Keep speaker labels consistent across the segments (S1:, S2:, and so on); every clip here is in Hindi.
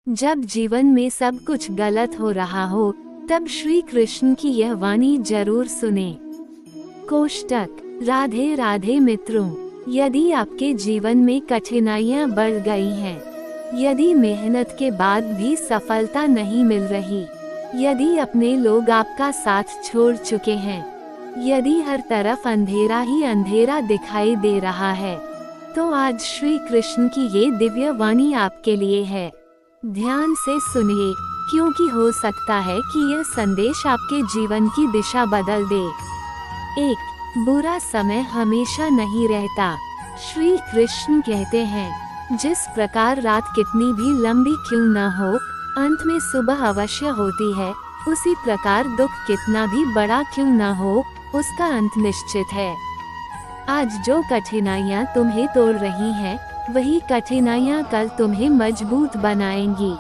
S1: जब जीवन में सब कुछ गलत हो रहा हो, तब श्री कृष्ण की यह वाणी जरूर सुने। कोष्टक। राधे राधे मित्रों, यदि आपके जीवन में कठिनाइयां बढ़ गई हैं, यदि मेहनत के बाद भी सफलता नहीं मिल रही, यदि अपने लोग आपका साथ छोड़ चुके हैं, यदि हर तरफ अंधेरा ही अंधेरा दिखाई दे रहा है, तो आज श्री कृष्ण की ये दिव्य वाणी आपके लिए है। ध्यान से सुनिए, क्योंकि हो सकता है कि यह संदेश आपके जीवन की दिशा बदल दे। 1. बुरा समय हमेशा नहीं रहता। श्री कृष्ण कहते हैं, जिस प्रकार रात कितनी भी लंबी क्यों न हो, अंत में सुबह अवश्य होती है, उसी प्रकार दुख कितना भी बड़ा क्यों न हो, उसका अंत निश्चित है। आज जो कठिनाइयाँ तुम्हें तोड़ रही हैं, वही कठिनाइयाँ कल तुम्हें मजबूत बनाएंगी।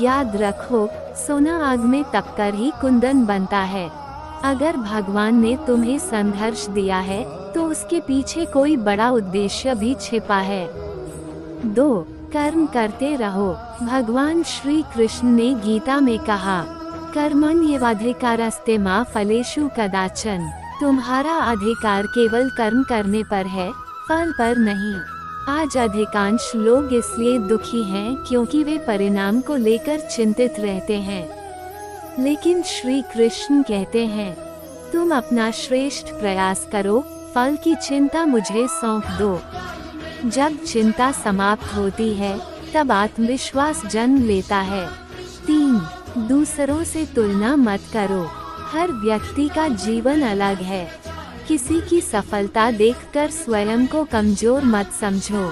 S1: याद रखो, सोना आग में तपकर ही कुंदन बनता है। अगर भगवान ने तुम्हें संघर्ष दिया है, तो उसके पीछे कोई बड़ा उद्देश्य भी छिपा है। 2. कर्म करते रहो। भगवान श्री कृष्ण ने गीता में कहा, कर्मण्येवाधिकारस्ते मा फलेषु कदाचन। तुम्हारा अधिकार केवल कर्म करने पर है, फल पर नहीं। आज अधिकांश लोग इसलिए दुखी हैं क्योंकि वे परिणाम को लेकर चिंतित रहते हैं। लेकिन श्री कृष्ण कहते हैं, तुम अपना श्रेष्ठ प्रयास करो, फल की चिंता मुझे सौंप दो। जब चिंता समाप्त होती है, तब आत्मविश्वास जन्म लेता है। 3. दूसरों से तुलना मत करो। हर व्यक्ति का जीवन अलग है। किसी की सफलता देखकर स्वयं को कमजोर मत समझो।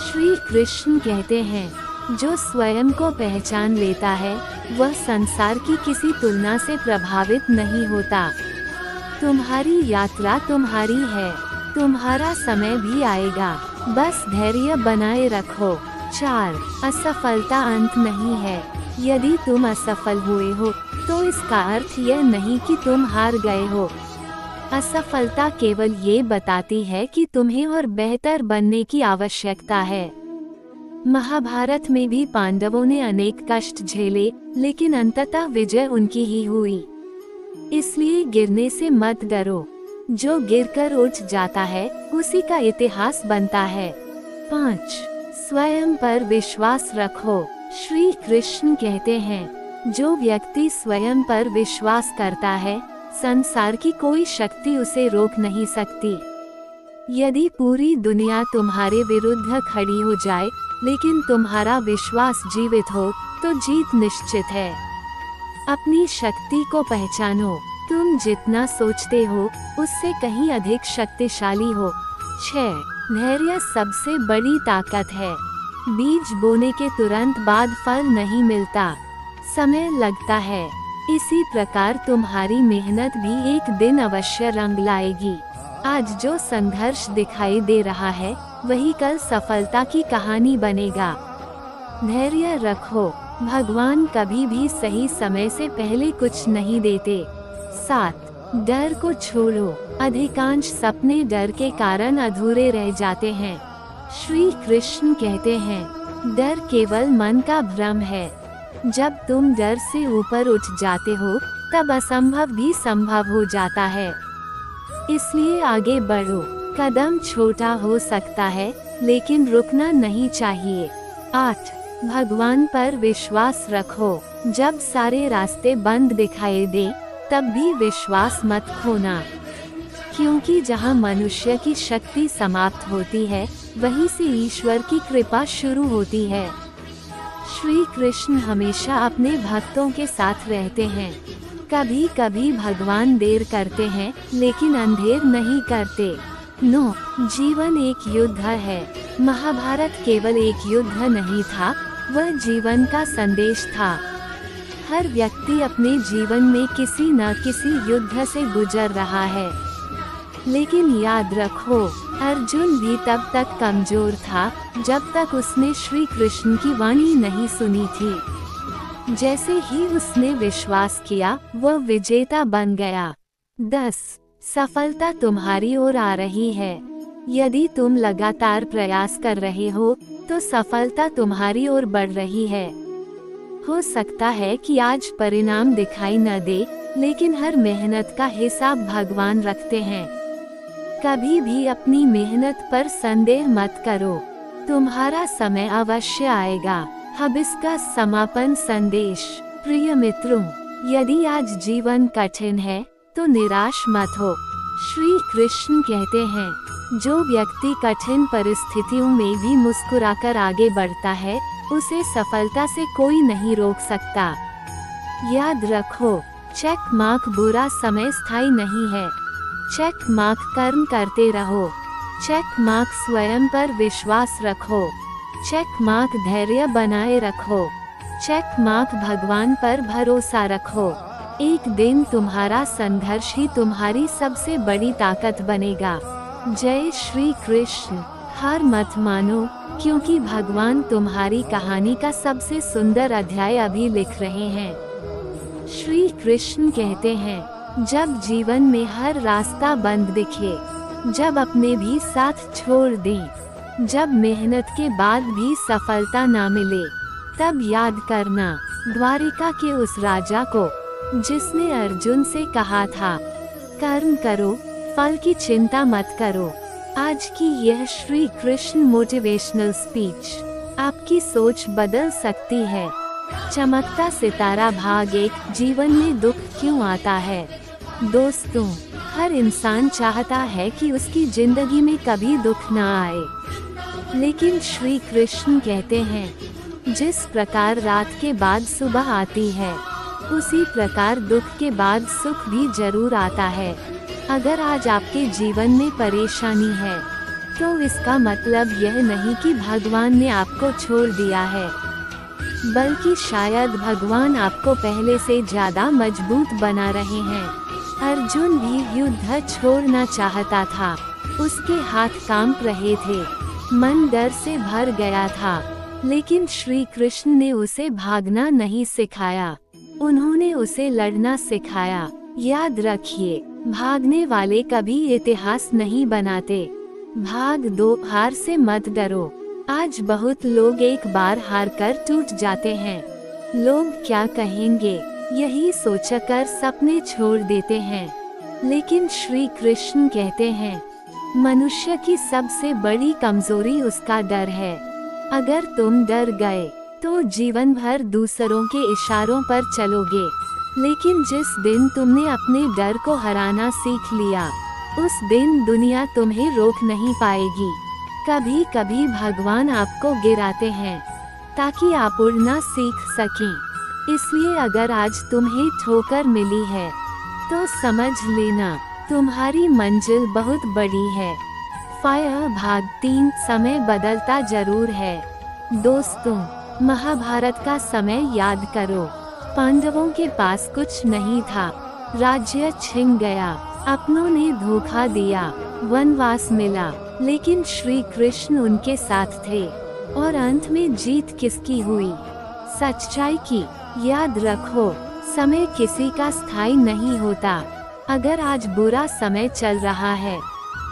S1: श्री कृष्ण कहते हैं, जो स्वयं को पहचान लेता है, वह संसार की किसी तुलना से प्रभावित नहीं होता। तुम्हारी यात्रा तुम्हारी है, तुम्हारा समय भी आएगा, बस धैर्य बनाए रखो। 4. असफलता अंत नहीं है। यदि तुम असफल हुए हो, तो इसका अर्थ यह नहीं कि तुम हार गए हो। असफलता केवल ये बताती है कि तुम्हें और बेहतर बनने की आवश्यकता है। महाभारत में भी पांडवों ने अनेक कष्ट झेले, लेकिन अंततः विजय उनकी ही हुई। इसलिए गिरने से मत डरो। जो गिरकर उठ जाता है, उसी का इतिहास बनता है। 5. स्वयं पर विश्वास रखो। श्री कृष्ण कहते हैं, जो व्यक्ति स्वयं पर विश्वास करता है, संसार की कोई शक्ति उसे रोक नहीं सकती। यदि पूरी दुनिया तुम्हारे विरुद्ध खड़ी हो जाए, लेकिन तुम्हारा विश्वास जीवित हो, तो जीत निश्चित है। अपनी शक्ति को पहचानो। तुम जितना सोचते हो, उससे कहीं अधिक शक्तिशाली हो। 6. धैर्य सबसे बड़ी ताकत है। बीज बोने के तुरंत बाद फल नहीं मिलता, समय लगता है। इसी प्रकार तुम्हारी मेहनत भी एक दिन अवश्य रंग लाएगी। आज जो संघर्ष दिखाई दे रहा है, वही कल सफलता की कहानी बनेगा। धैर्य रखो, भगवान कभी भी सही समय से पहले कुछ नहीं देते। 7. डर को छोड़ो। अधिकांश सपने डर के कारण अधूरे रह जाते हैं। श्री कृष्ण कहते हैं, डर केवल मन का भ्रम है। जब तुम डर से ऊपर उठ जाते हो, तब असंभव भी संभव हो जाता है। इसलिए आगे बढ़ो। कदम छोटा हो सकता है, लेकिन रुकना नहीं चाहिए। 8. भगवान पर विश्वास रखो। जब सारे रास्ते बंद दिखाई दे, तब भी विश्वास मत खोना, क्योंकि जहाँ मनुष्य की शक्ति समाप्त होती है, वहीं से ईश्वर की कृपा शुरू होती है। श्री कृष्ण हमेशा अपने भक्तों के साथ रहते हैं। कभी कभी भगवान देर करते हैं, लेकिन अंधेर नहीं करते। 9. जीवन एक युद्ध है। महाभारत केवल एक युद्ध नहीं था, वह जीवन का संदेश था। हर व्यक्ति अपने जीवन में किसी न किसी युद्ध से गुजर रहा है। लेकिन याद रखो, अर्जुन भी तब तक कमजोर था, जब तक उसने श्री कृष्ण की वाणी नहीं सुनी थी। जैसे ही उसने विश्वास किया, वह विजेता बन गया। 10. सफलता तुम्हारी ओर आ रही है। यदि तुम लगातार प्रयास कर रहे हो, तो सफलता तुम्हारी ओर बढ़ रही है। हो सकता है कि आज परिणाम दिखाई न दे, लेकिन हर मेहनत का हिसाब भगवान रखते हैं। कभी भी अपनी मेहनत पर संदेह मत करो, तुम्हारा समय अवश्य आएगा। अब इसका समापन संदेश। प्रिय मित्रों, यदि आज जीवन कठिन है तो निराश मत हो। श्री कृष्ण कहते हैं, जो व्यक्ति कठिन परिस्थितियों में भी मुस्कुराकर आगे बढ़ता है, उसे सफलता से कोई नहीं रोक सकता। याद रखो, चेक मार्क बुरा समय स्थायी नहीं है। चेक मार्क कर्म करते रहो। चेक मार्क स्वयं पर विश्वास रखो। चेक मार्क धैर्य बनाए रखो। चेक मार्क भगवान पर भरोसा रखो। एक दिन तुम्हारा संघर्ष ही तुम्हारी सबसे बड़ी ताकत बनेगा। जय श्री कृष्ण। हार मत मानो, क्योंकि भगवान तुम्हारी कहानी का सबसे सुंदर अध्याय अभी लिख रहे हैं। श्री कृष्ण कहते हैं, जब जीवन में हर रास्ता बंद दिखे, जब अपने भी साथ छोड़ दें, जब मेहनत के बाद भी सफलता ना मिले, तब याद करना द्वारिका के उस राजा को जिसने अर्जुन से कहा था, कर्म करो, फल की चिंता मत करो। आज की यह श्री कृष्ण मोटिवेशनल स्पीच आपकी सोच बदल सकती है। चमकता सितारा भाग 1। जीवन में दुख क्यों आता है? दोस्तों, हर इंसान चाहता है कि उसकी जिंदगी में कभी दुख ना आए, लेकिन श्री कृष्ण कहते हैं, जिस प्रकार रात के बाद सुबह आती है, उसी प्रकार दुख के बाद सुख भी जरूर आता है। अगर आज आपके जीवन में परेशानी है, तो इसका मतलब यह नहीं कि भगवान ने आपको छोड़ दिया है, बल्कि शायद भगवान आपको पहले से ज्यादा मजबूत बना रहे हैं। अर्जुन भी युद्ध छोड़ना चाहता था, उसके हाथ कांप रहे थे, मन डर से भर गया था, लेकिन श्री कृष्ण ने उसे भागना नहीं सिखाया, उन्होंने उसे लड़ना सिखाया। याद रखिए, भागने वाले कभी इतिहास नहीं बनाते। भाग दो, हार से मत डरो। आज बहुत लोग एक बार हार कर टूट जाते हैं। लोग क्या कहेंगे, यही सोचकर सपने छोड़ देते हैं। लेकिन श्री कृष्ण कहते हैं, मनुष्य की सबसे बड़ी कमजोरी उसका डर है। अगर तुम डर गए तो जीवन भर दूसरों के इशारों पर चलोगे, लेकिन जिस दिन तुमने अपने डर को हराना सीख लिया, उस दिन दुनिया तुम्हें रोक नहीं पाएगी। कभी कभी भगवान आपको गिराते हैं ताकि आप उड़ना सीख सकें। इसलिए अगर आज तुम्हें ठोकर मिली है, तो समझ लेना तुम्हारी मंजिल बहुत बड़ी है। फायर भाग 3। समय बदलता जरूर है। दोस्तों, महाभारत का समय याद करो। पांडवों के पास कुछ नहीं था, राज्य छिन गया, अपनों ने धोखा दिया, वनवास मिला, लेकिन श्री कृष्ण उनके साथ थे। और अंत में जीत किसकी हुई? सच्चाई की। याद रखो, समय किसी का स्थायी नहीं होता। अगर आज बुरा समय चल रहा है,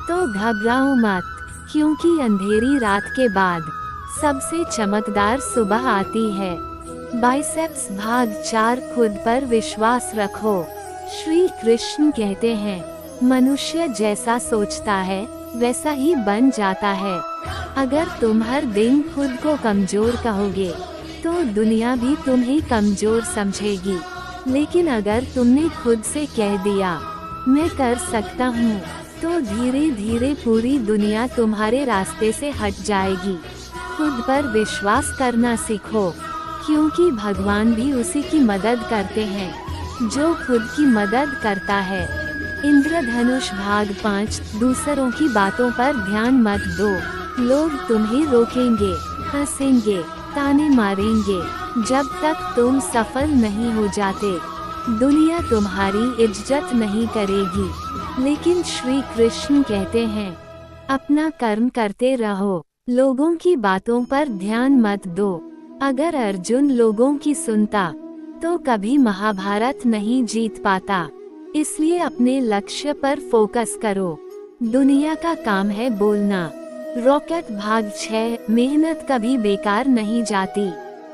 S1: तो घबराओ मत, क्योंकि अंधेरी रात के बाद सबसे चमकदार सुबह आती है। बाइसेप्स भाग 4। खुद पर विश्वास रखो। श्री कृष्ण कहते हैं, मनुष्य जैसा सोचता है वैसा ही बन जाता है। अगर तुम हर दिन खुद को कमजोर कहोगे, तो दुनिया भी तुम्हें कमजोर समझेगी। लेकिन अगर तुमने खुद से कह दिया, मैं कर सकता हूँ, तो धीरे धीरे पूरी दुनिया तुम्हारे रास्ते से हट जाएगी। खुद पर विश्वास करना सीखो, क्योंकि भगवान भी उसी की मदद करते हैं जो खुद की मदद करता है। इंद्रधनुष भाग 5। दूसरों की बातों पर ध्यान मत दो। लोग तुम्हें रोकेंगे, हंसेंगे, ताने मारेंगे, जब तक तुम सफल नहीं हो जाते। दुनिया तुम्हारी इज्जत नहीं करेगी, लेकिन श्री कृष्ण कहते हैं, अपना कर्म करते रहो, लोगों की बातों पर ध्यान मत दो। अगर अर्जुन लोगों की सुनता, तो कभी महाभारत नहीं जीत पाता। इसलिए अपने लक्ष्य पर फोकस करो। दुनिया का काम है बोलना। रॉकेट भाग 6। मेहनत कभी बेकार नहीं जाती।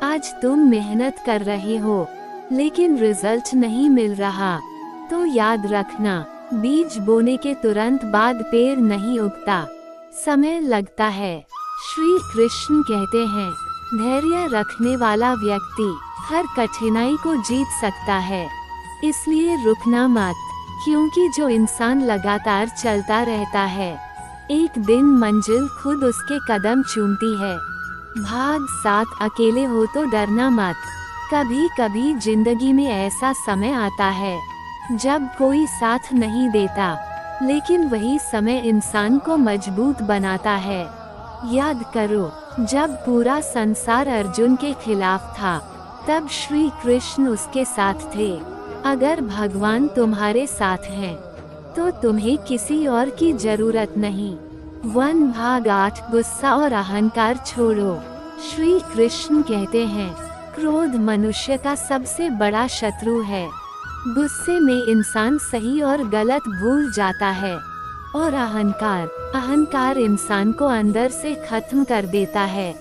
S1: आज तुम मेहनत कर रहे हो लेकिन रिजल्ट नहीं मिल रहा, तो याद रखना, बीज बोने के तुरंत बाद पेड़ नहीं उगता, समय लगता है। श्री कृष्ण कहते हैं, धैर्य रखने वाला व्यक्ति हर कठिनाई को जीत सकता है, इसलिए रुकना मत, क्योंकि जो इंसान लगातार चलता रहता है, एक दिन मंजिल खुद उसके कदम चूमती है। भाग 7 अकेले हो तो डरना मत। कभी कभी जिंदगी में ऐसा समय आता है जब कोई साथ नहीं देता, लेकिन वही समय इंसान को मजबूत बनाता है। याद करो, जब पूरा संसार अर्जुन के खिलाफ था, तब श्री कृष्ण उसके साथ थे। अगर भगवान तुम्हारे साथ हैं, तो तुम्हें किसी और की जरूरत नहीं। भाग 8 गुस्सा और अहंकार छोड़ो। श्री कृष्ण कहते हैं, क्रोध मनुष्य का सबसे बड़ा शत्रु है। गुस्से में इंसान सही और गलत भूल जाता है, और अहंकार इंसान को अंदर से खत्म कर देता है।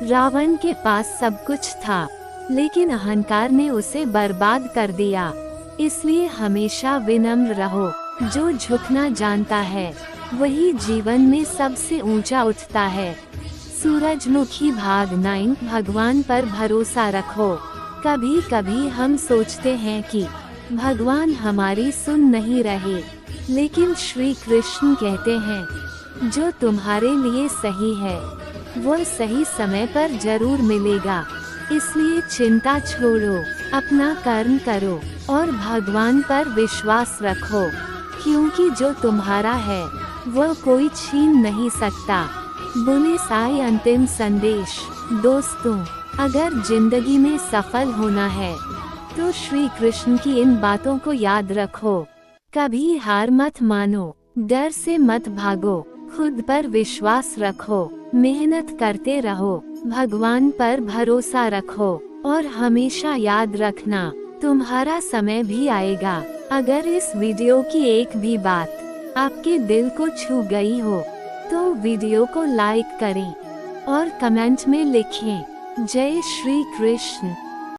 S1: रावण के पास सब कुछ था, लेकिन अहंकार ने उसे बर्बाद कर दिया। इसलिए हमेशा विनम्र रहो। जो झुकना जानता है, वही जीवन में सबसे ऊंचा उठता है। सूरजमुखी भाग 9 भगवान पर भरोसा रखो। कभी कभी हम सोचते हैं कि भगवान हमारी सुन नहीं रहे, लेकिन श्री कृष्ण कहते हैं, जो तुम्हारे लिए सही है, वो सही समय पर जरूर मिलेगा। इसलिए चिंता छोड़ो, अपना कर्म करो और भगवान पर विश्वास रखो, क्योंकि जो तुम्हारा है, वो कोई छीन नहीं सकता। बुने साई अंतिम संदेश। दोस्तों, अगर जिंदगी में सफल होना है, तो श्री कृष्ण की इन बातों को याद रखो। कभी हार मत मानो, डर से मत भागो, खुद पर विश्वास रखो, मेहनत करते रहो, भगवान पर भरोसा रखो, और हमेशा याद रखना, तुम्हारा समय भी आएगा। अगर इस वीडियो की एक भी बात आपके दिल को छू गई हो, तो वीडियो को लाइक करें और कमेंट में लिखें, जय श्री कृष्ण।